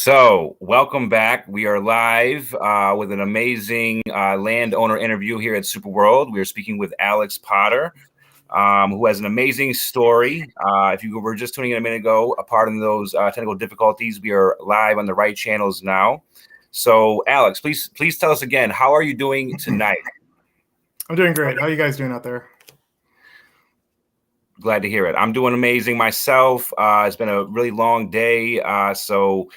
So, welcome back. We are live with an amazing landowner interview here at SuperWorld. We are speaking with Alex Potter, who has an amazing story. If you were just tuning in a minute ago, apart from those technical difficulties, we are live on the right channels now. So, Alex, please tell us again, how are you doing tonight? I'm doing great. How are you guys doing out there? Glad to hear it. I'm doing amazing myself. It's been a really long day, so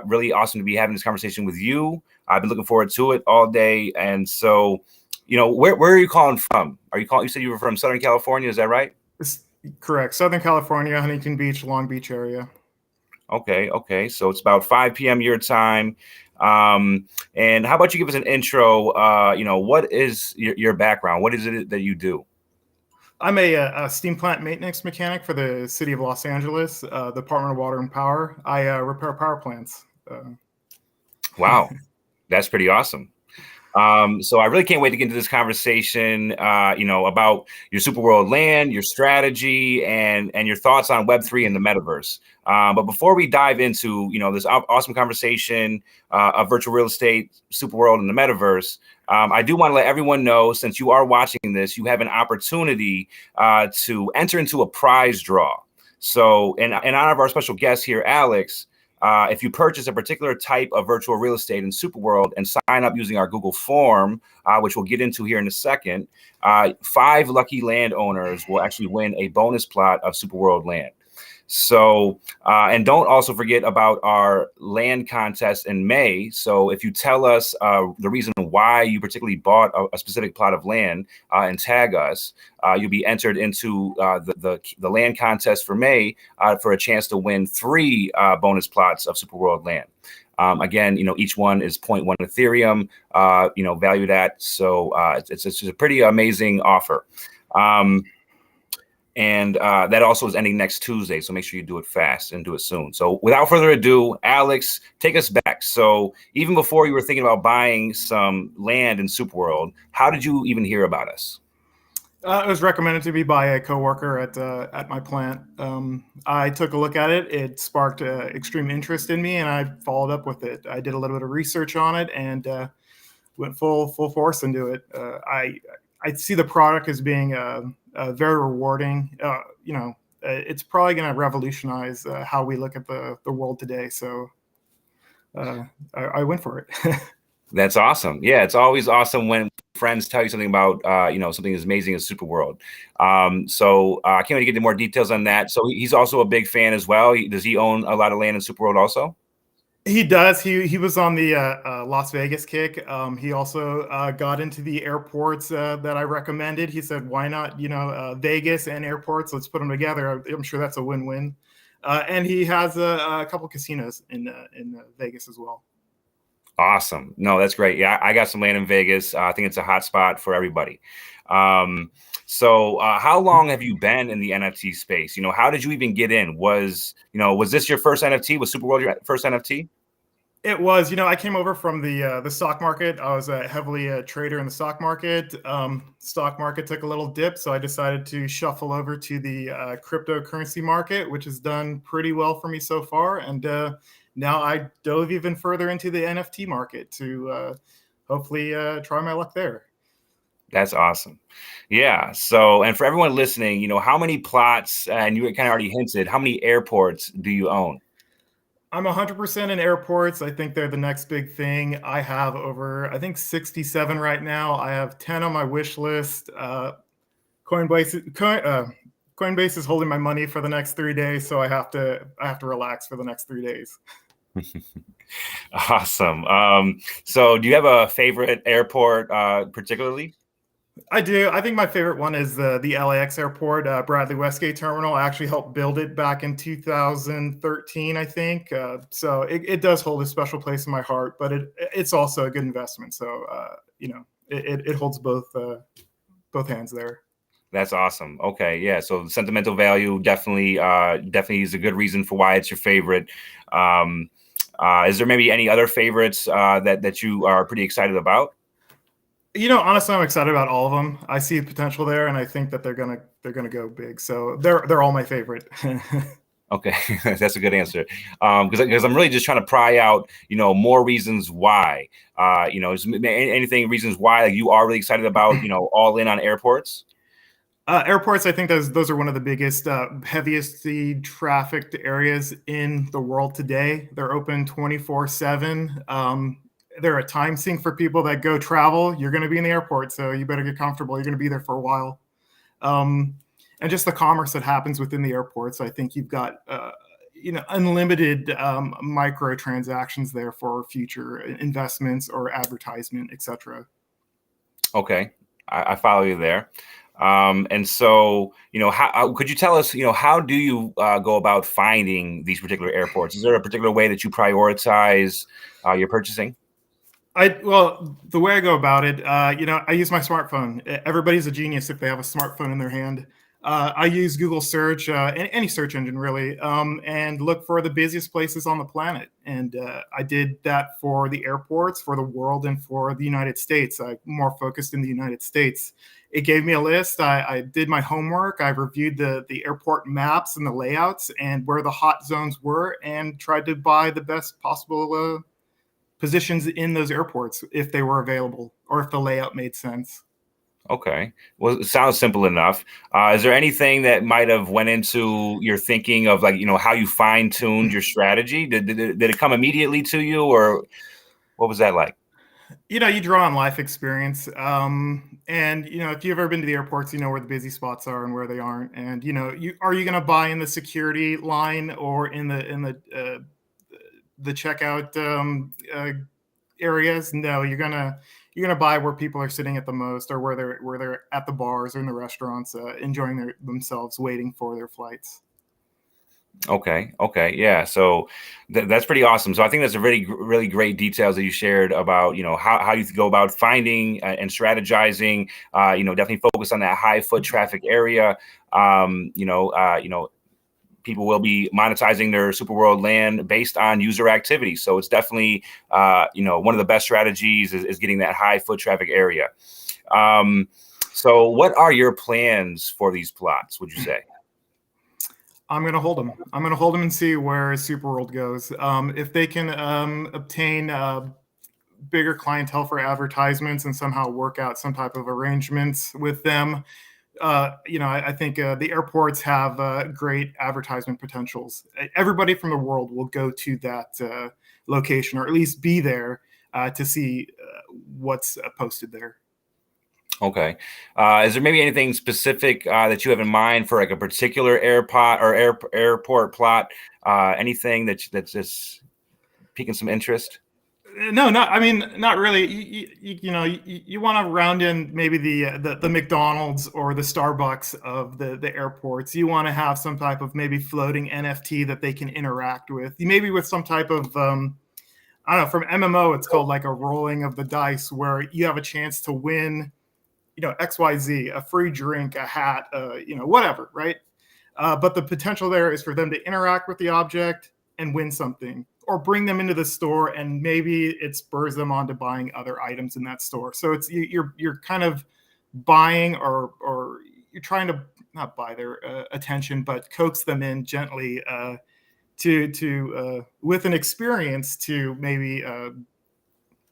really awesome to be having this conversation with you. I've been looking forward to it all day. And so, where are you calling from? You said you were from Southern California, is that right? It's correct. Southern California, Huntington Beach, Long Beach area. Okay. So it's about 5 p.m. your time. And how about you give us an intro? What is your background? What is it that you do? I'm a steam plant maintenance mechanic for the city of Los Angeles, Department of Water and Power. I repair power plants. Wow, that's pretty awesome. So I really can't wait to get into this conversation, about your SuperWorld land, your strategy, and your thoughts on Web3 and the metaverse. But before we dive into, this awesome conversation of virtual real estate, SuperWorld, and the metaverse, I do want to let everyone know, since you are watching this, you have an opportunity to enter into a prize draw. So in honor of our special guest here, Alex, if you purchase a particular type of virtual real estate in SuperWorld and sign up using our Google form, which we'll get into here in a second, 5 lucky landowners will actually win a bonus plot of SuperWorld land. So, and don't also forget about our land contest in May. So if you tell us the reason why you particularly bought a specific plot of land and tag us, you'll be entered into the land contest for May for a chance to win 3 bonus plots of SuperWorld land. Again, each one is 0.1 Ethereum, valued at. So it's a pretty amazing offer. And that also is ending next Tuesday. So make sure you do it fast and do it soon. So without further ado, Alex, take us back. So even before you were thinking about buying some land in SuperWorld, how did you even hear about us? It was recommended to me by a coworker at my plant. I took a look at it. It sparked extreme interest in me, and I followed up with it. I did a little bit of research on it and went full force into it. I see the product as being very rewarding. It's probably going to revolutionize how we look at the world today. So I went for it. That's awesome. Yeah, it's always awesome when friends tell you something about, something as amazing as SuperWorld. So I can't wait to get into more details on that. So he's also a big fan as well. Does he own a lot of land in SuperWorld also? He does. He was on the Las Vegas kick. He also got into the airports that I recommended. He said, "Why not? Vegas and airports. Let's put them together." I'm sure that's a win-win. And he has a couple casinos in Vegas as well. Awesome. No, that's great. Yeah, I got some land in Vegas. I think it's a hot spot for everybody. So how long have you been in the NFT space? How did you even get in? Was this your first NFT? Was SuperWorld your first NFT? It was. I came over from the stock market. I was heavily a trader in the stock market. Stock market took a little dip, so I decided to shuffle over to the cryptocurrency market, which has done pretty well for me so far. And now I dove even further into the NFT market to hopefully try my luck there. That's awesome. Yeah. So, and for everyone listening, how many plots, and you kind of already hinted, how many airports do you own? I'm 100% in airports. I think they're the next big thing. I have over, I think, 67 right now. I have 10 on my wish list. Coinbase is holding my money for the next 3 days, so I have to relax for the next 3 days. Awesome. So do you have a favorite airport particularly? I do. I think my favorite one is the LAX airport, Bradley Westgate Terminal. I actually helped build it back in 2013, I think. So it does hold a special place in my heart, but it's also a good investment. So it holds both hands there. That's awesome. Okay, yeah. So sentimental value definitely is a good reason for why it's your favorite. Is there maybe any other favorites that you are pretty excited about? Honestly, I'm excited about all of them. I see potential there, and I think that they're gonna go big. So they're all my favorite. Okay, that's a good answer. Because I'm really just trying to pry out, more reasons why. Anything reasons why like you are really excited about, all in on airports. Airports, I think those are one of the biggest, heaviest trafficked areas in the world today. They're open 24/7. They're a time sink for people that go travel. You're going to be in the airport, so you better get comfortable. You're going to be there for a while. Um, and just the commerce that happens within the airports. I think you've got unlimited microtransactions there for future investments or advertisement, etc. Okay, I follow you there. And so, how could you tell us, how do you go about finding these particular airports? Is there a particular way that you prioritize your purchasing? Well, the way I go about it, I use my smartphone. Everybody's a genius if they have a smartphone in their hand. I use Google search, any search engine really, and look for the busiest places on the planet. And I did that for the airports, for the world, and for the United States. I'm more focused in the United States. It gave me a list. I did my homework. I reviewed the airport maps and the layouts and where the hot zones were, and tried to buy the best possible positions in those airports if they were available or if the layout made sense. Okay. Well, it sounds simple enough. Is there anything that might have went into your thinking of like, how you fine-tuned your strategy? Did it come immediately to you, or what was that like? You draw on life experience. And if you've ever been to the airports, you know where the busy spots are and where they aren't. And are you going to buy in the security line or in the checkout areas? No, you're gonna buy where people are sitting at the most, or where they're at the bars or in the restaurants, enjoying themselves, waiting for their flights. Okay. Okay. Yeah. So that's pretty awesome. So I think that's a really, really great details that you shared about, how you go about finding and strategizing, definitely focus on that high foot traffic area. People will be monetizing their SuperWorld land based on user activity. So it's definitely, one of the best strategies is getting that high foot traffic area. So what are your plans for these plots, would you say? I'm going to hold them. I'm going to hold them and see where SuperWorld goes. If they can obtain bigger clientele for advertisements and somehow work out some type of arrangements with them, I think the airports have great advertisement potentials. Everybody from the world will go to that location, or at least be there to see what's posted there. Okay. Is there maybe anything specific that you have in mind for like a particular airport plot? Anything that's just piquing some interest? No, not really. You want to round in maybe the McDonald's or the Starbucks of the airports. You want to have some type of maybe floating NFT that they can interact with. Maybe with some type of I don't know, from MMO, it's called like a rolling of the dice, where you have a chance to win, XYZ, a free drink, a hat, whatever, right? But the potential there is for them to interact with the object and win something, or bring them into the store, and maybe it spurs them on to buying other items in that store. So it's you're kind of buying, or you're trying to not buy their attention, but coax them in gently to with an experience to maybe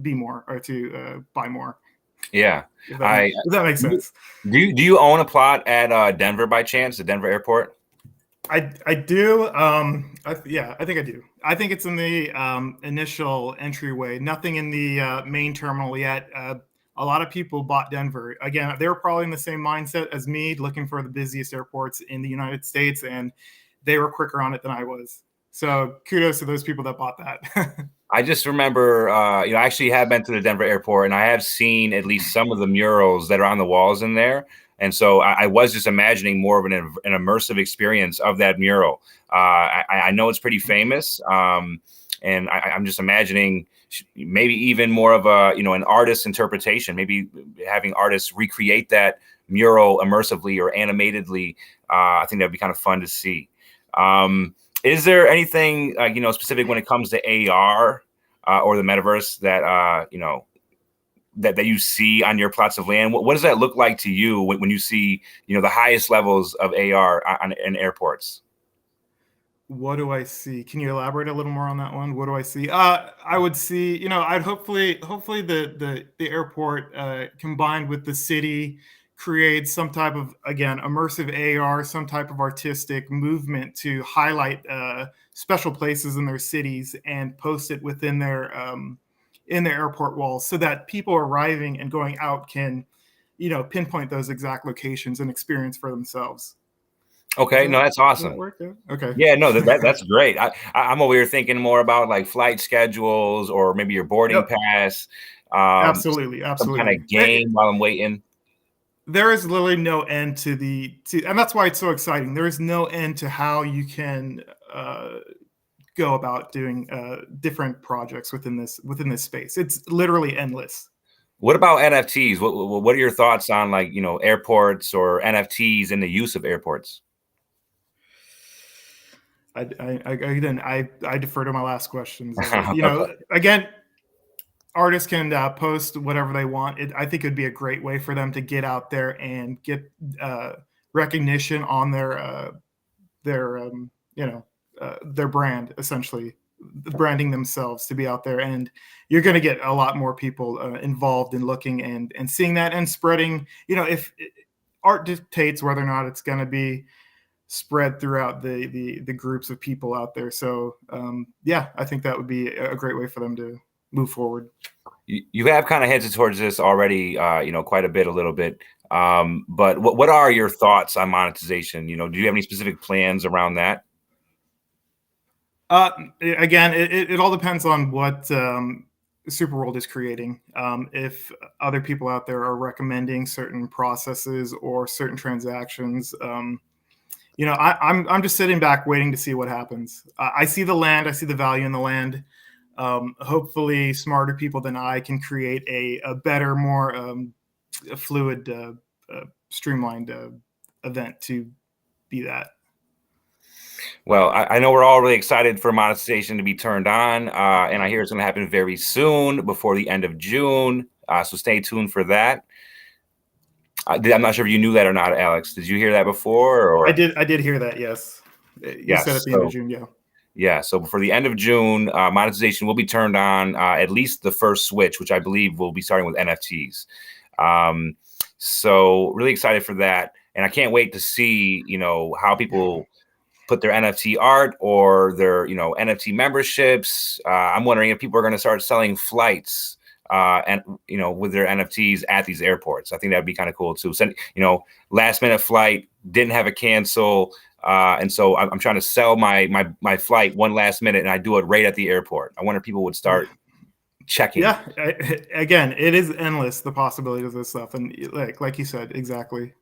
be more, or to buy more. Yeah. If I that makes sense. do you own a plot at Denver by chance, the Denver airport? I do. Yeah, I think I do. I think it's in the initial entryway. Nothing in the main terminal yet. A lot of people bought Denver. Again, they were probably in the same mindset as me, looking for the busiest airports in the United States, and they were quicker on it than I was. So kudos to those people that bought that. I just remember, I actually have been to the Denver airport, and I have seen at least some of the murals that are on the walls in there. And so I was just imagining more of an immersive experience of that mural. I know it's pretty famous, and I'm just imagining maybe even more of an artist's interpretation, maybe having artists recreate that mural immersively or animatedly. I think that'd be kind of fun to see. Is there anything specific when it comes to AR or the metaverse that that you see on your plots of land? What does that look like to you when you see the highest levels of AR in airports? What do I see? Can you elaborate a little more on that one? What do I see? I would see, I'd hopefully the airport combined with the city creates some type of, again, immersive AR, some type of artistic movement to highlight special places in their cities and post it within their in their airport walls, so that people arriving and going out can, pinpoint those exact locations and experience for themselves. Okay, no, that's Does that awesome. work? Yeah. Okay. Yeah, no, that's great. I'm over here thinking more about like flight schedules or maybe your boarding Yep. pass, Absolutely. some kind Absolutely. of game while I'm waiting. There is literally no end and that's why it's so exciting. There is no end to how you can go about doing different projects within this space. It's literally endless. What about NFTs? What are your thoughts on like, airports or NFTs and the use of airports? I defer to my last questions. Okay. Again, artists can post whatever they want. I think it'd be a great way for them to get out there and get recognition on their their brand, essentially branding themselves to be out there. And you're going to get a lot more people involved in looking and seeing that and spreading. If art dictates whether or not it's going to be spread throughout the groups of people out there. So yeah, I think that would be a great way for them to move forward. You have kind of headed towards this already, quite a little bit. But what are your thoughts on monetization? Do you have any specific plans around that? Again, it all depends on what SuperWorld is creating. If other people out there are recommending certain processes or certain transactions, I'm just sitting back waiting to see what happens. I see the land, I see the value in the land. Hopefully, smarter people than I can create a better, more fluid, streamlined event to be that. Well, I know we're all really excited for monetization to be turned on, and I hear it's going to happen very soon, before the end of June. So stay tuned for that. I'm not sure if you knew that or not, Alex. Did you hear that before? Or I did hear that. Yes, you said at the end of June. Yeah. Yeah, so before the end of June, monetization will be turned on, at least the first switch, which I believe will be starting with NFTs. So really excited for that, and I can't wait to see how people put their NFT art or their NFT memberships. I'm wondering if people are going to start selling flights and with their NFTs at these airports. I think that'd be kind of cool too. Send last minute flight, didn't have a cancel. And so I'm trying to sell my flight one last minute, and I do it right at the airport. I wonder if people would start checking. Yeah, again, it is endless, the possibilities of this stuff, and like you said, exactly.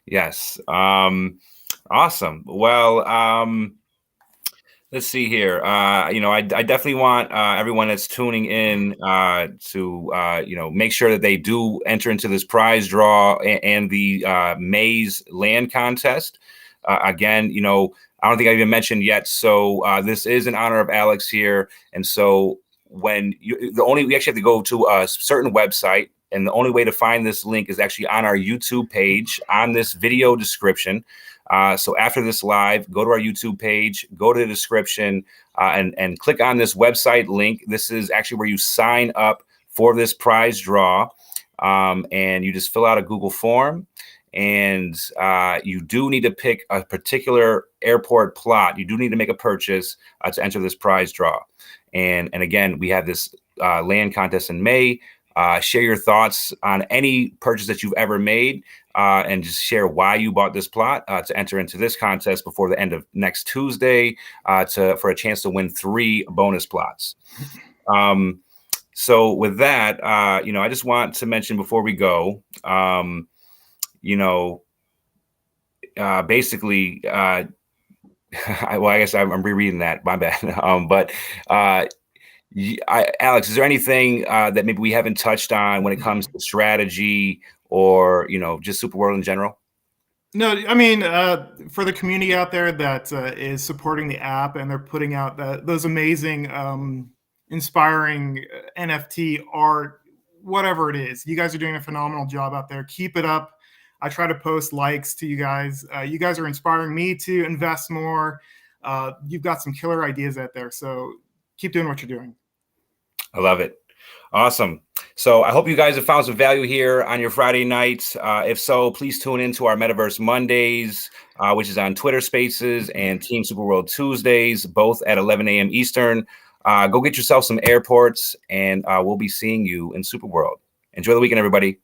Yes. Awesome. Well, let's see here. I definitely want everyone that's tuning in to make sure that they do enter into this prize draw and the Maze land contest. Again, I don't think I even mentioned yet. So this is in honor of Alex here, and so we actually have to go to a certain website, and the only way to find this link is actually on our YouTube page on this video description. So after this live, go to our YouTube page, go to the description, and click on this website link. This is actually where you sign up for this prize draw, and you just fill out a Google form. And you do need to pick a particular airport plot. You do need to make a purchase to enter this prize draw. And again, we have this land contest in May. Share your thoughts on any purchase that you've ever made, and just share why you bought this plot to enter into this contest before the end of next Tuesday for a chance to win 3 bonus plots. So with that, I just want to mention before we go, basically, I guess I'm rereading that. My bad. But Alex, is there anything that maybe we haven't touched on when it comes to strategy or just SuperWorld in general? No, I mean, for the community out there that is supporting the app, and they're putting out those amazing, inspiring NFT art, whatever it is, you guys are doing a phenomenal job out there. Keep it up. I try to post likes to you guys. You guys are inspiring me to invest more. You've got some killer ideas out there, so keep doing what you're doing. I love it. Awesome. So I hope you guys have found some value here on your Friday nights. If so, please tune into our Metaverse Mondays, which is on Twitter Spaces, and Team SuperWorld Tuesdays, both at 11 a.m. Eastern. Go get yourself some airports, and we'll be seeing you in SuperWorld. Enjoy the weekend, everybody.